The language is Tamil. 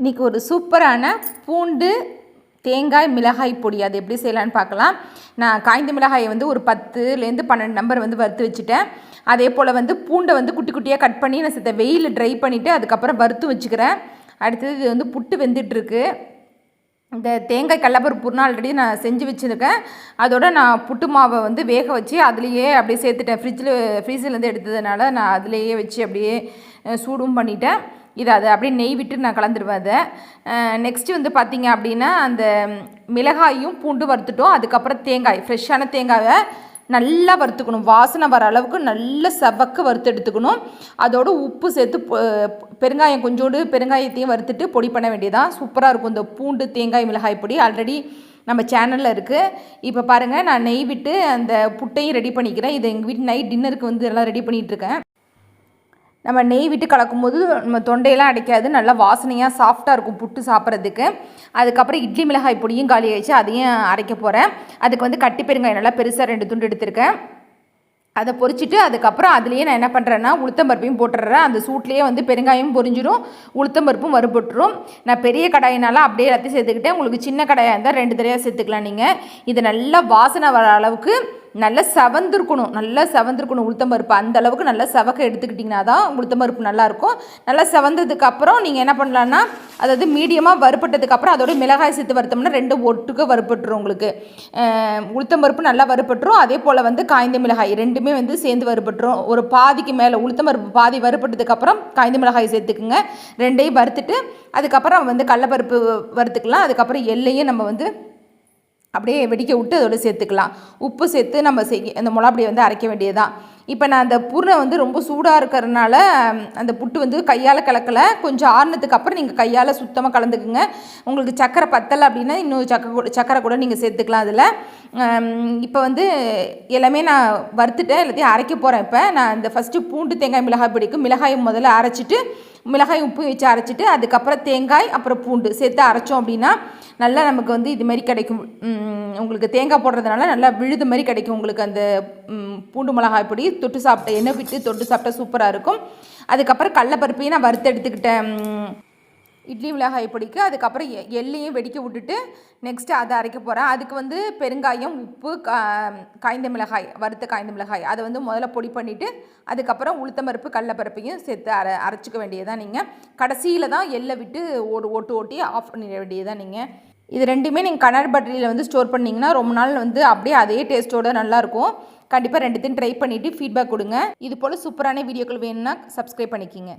இன்றைக்கி ஒரு சூப்பரான பூண்டு தேங்காய் மிளகாய் பொடி அது எப்படி செய்யலான்னு பார்க்கலாம். நான் காய்ந்த மிளகாயை வந்து ஒரு 10லேருந்து 12 நம்பர் வந்து வறுத்து வச்சுட்டேன். அதே போல் வந்து பூண்டை வந்து குட்டி குட்டியாக கட் பண்ணி நான் சித்த வெயில் ட்ரை பண்ணிவிட்டு அதுக்கப்புறம் வறுத்து வச்சுக்கிறேன். அடுத்தது இது வந்து புட்டு வெந்துட்டுருக்கு. இந்த தேங்காய் கடலப்பருப்புனா ஆல்ரெடி நான் செஞ்சு வச்சுருக்கேன். அதோட நான் புட்டு மாவை வந்து வேக வச்சு அதுலேயே அப்படியே சேர்த்துட்டேன். ஃப்ரீசர்லேருந்து எடுத்ததுனால நான் அதுலேயே வச்சு அப்படியே சூடும் பண்ணிட்டேன். அதை அப்படியே நெய் விட்டு நான் கலந்துருவேன். அதை நெக்ஸ்ட்டு வந்து பார்த்திங்க அப்படின்னா அந்த மிளகாயும் பூண்டு வறுத்துட்டோம். அதுக்கப்புறம் தேங்காய் ஃப்ரெஷ்ஷான தேங்காயை நல்லா வறுத்துக்கணும். வாசனை வர அளவுக்கு நல்ல செவக்க வறுத்து எடுத்துக்கணும். அதோடு உப்பு சேர்த்து பெருங்காயம் கொஞ்சோண்டு பெருங்காயத்தையும் வறுத்துட்டு பொடி பண்ண வேண்டியதான். சூப்பராக இருக்கும் இந்த பூண்டு தேங்காய் மிளகாய் பொடி. ஆல்ரெடி நம்ம சேனலில் இருக்குது. இப்போ பாருங்கள், நான் நெய் விட்டு அந்த புட்டையும் ரெடி பண்ணிக்கிறேன். இது எங்கள் வீட்டு நைட் டின்னருக்கு வந்து எல்லாம் ரெடி பண்ணிகிட்ருக்கேன். நம்ம நெய் விட்டு கலக்கும்போது நம்ம தொண்டையெல்லாம் அடைக்காது, நல்லா வாசனையாக சாஃப்டாக இருக்கும் புட்டு சாப்பிட்றதுக்கு. அதுக்கப்புறம் இட்லி மிளகாய் பொடியும் காலி ஆகிடுச்சு, அதையும் அரைக்க போகிறேன். அதுக்கு வந்து கட்டி பெருங்காயம் நல்லா பெருசாக 2 துண்டு எடுத்திருக்கேன். அதை பொரிச்சிட்டு அதுக்கப்புறம் அதுலேயே நான் என்ன பண்ணுறேன்னா உளுத்தம்பருப்பையும் போட்டுடுறேன். அந்த சூட்லேயே வந்து பெருங்காயம் பொரிஞ்சிடும், உளுத்தம்பருப்பும் வறுபட்டுரும். நான் பெரிய கடாயினால அப்படியே எல்லாத்தையும் சேர்த்துக்கிட்டேன். உங்களுக்கு சின்ன கடாயாக இருந்தால் 2 தடவையாக சேர்த்துக்கலாம். நீங்கள் இது நல்லா வாசனை வர அளவுக்கு நல்லா செவந்திருக்கணும் உளுத்தம்பருப்பு. அந்த அளவுக்கு நல்லா செவக்க எடுத்துக்கிட்டிங்கன்னா தான் உளுத்தம்பருப்பு நல்லாயிருக்கும். நல்லா செவந்ததுக்கப்புறம் நீங்கள் என்ன பண்ணலான்னா, அதாவது மீடியமாக வறுப்பட்டதுக்கப்புறம் அதோட மிளகாய் சேர்த்து வறுத்தோம்னா 2 ஒட்டுக்கு வறுப்பட்டுரும். உங்களுக்கு உளுத்தம்பருப்பு நல்லா வறுப்பட்டுரும். அதே போல் வந்து காய்ந்த மிளகாய் 2மே வந்து சேர்ந்து வறுப்பட்டுரும். ஒரு பாதிக்கு மேலே உளுத்தம்பருப்பு பாதி வறுப்பட்டதுக்கப்புறம் காய்ந்த மிளகாய் சேர்த்துக்குங்க. 2ஐயும் வறுத்துட்டு அதுக்கப்புறம் வந்து கடலப்பருப்பு வறுத்துக்கலாம். அதுக்கப்புறம் எல்லையும் நம்ம வந்து அப்படியே வெடிக்க விட்டு அதோடு சேர்த்துக்கலாம். உப்பு சேர்த்து நம்ம அந்த மிளகாய் வந்து அரைக்க வேண்டியதுதான். இப்போ நான் அந்த பூர்ணை வந்து ரொம்ப சூடாக இருக்கிறதுனால அந்த புட்டு வந்து கையால் கலக்கலை. கொஞ்சம் ஆறுனதுக்கு அப்புறம் நீங்கள் கையால் சுத்தமாக கலந்துக்குங்க. உங்களுக்கு சக்கரை பத்தலை அப்படின்னா இன்னும் சக்கரை கூட நீங்கள் சேர்த்துக்கலாம் அதில். இப்போ வந்து எல்லாமே நான் வறுத்துட்டேன், எல்லாத்தையும் அரைக்க போகிறேன். இப்போ நான் இந்த ஃபஸ்ட்டு பூண்டு தேங்காய் மிளகாய் பிடிக்கும். மிளகாயை முதல்ல அரைச்சிட்டு மிளகாய் உப்பு வச்சு அரைச்சிட்டு அதுக்கப்புறம் தேங்காய் அப்புறம் பூண்டு சேர்த்து அரைச்சோம் அப்படின்னா நல்லா நமக்கு வந்து இது மாதிரி கிடைக்கும். உங்களுக்கு தேங்காய் போடுறதுனால நல்லா விழுது மாதிரி கிடைக்கும். உங்களுக்கு அந்த பூண்டு மிளகாய் பொடி தொட்டு சாப்பிட்ட எண்ணெய் விட்டு தொட்டு சாப்பிட்டா சூப்பராக இருக்கும். அதுக்கப்புறம் கடலப்பருப்பையும் நான் வறுத்து எடுத்துக்கிட்டேன் இட்லி மிளகாய் பொடிக்கு. அதுக்கப்புறம் எள்ளையும் வெடிக்க விட்டுட்டு நெக்ஸ்ட்டு அதை அரைக்க போகிறேன். அதுக்கு வந்து பெருங்காயம் உப்பு காய்ந்த மிளகாய் வறுத்த காய்ந்த மிளகாய் அதை வந்து முதல்ல பொடி பண்ணிவிட்டு அதுக்கப்புறம் உளுத்தம்பருப்பு கடலப்பருப்பையும் சேர்த்து அரைச்சிக்க வேண்டியதான். நீங்கள் கடைசியில் தான் எள்ளை விட்டு ஓட்டி ஆஃப் பண்ணிட வேண்டியதான். நீங்கள் இது 2மே நீங்கள் கண்ணாடி பாட்டிலில் வந்து ஸ்டோர் பண்ணிங்கன்னா ரொம்ப நாள் வந்து அப்படியே அதே டேஸ்ட்டோடு நல்லாயிருக்கும். கண்டிப்பாக 2த்தையும் ட்ரை பண்ணிவிட்டு ஃபீட்பேக் கொடுங்க. இது போல் சூப்பரான வீடியோக்கள் வேணும்னா சப்ஸ்கிரைப் பண்ணிக்கிங்க.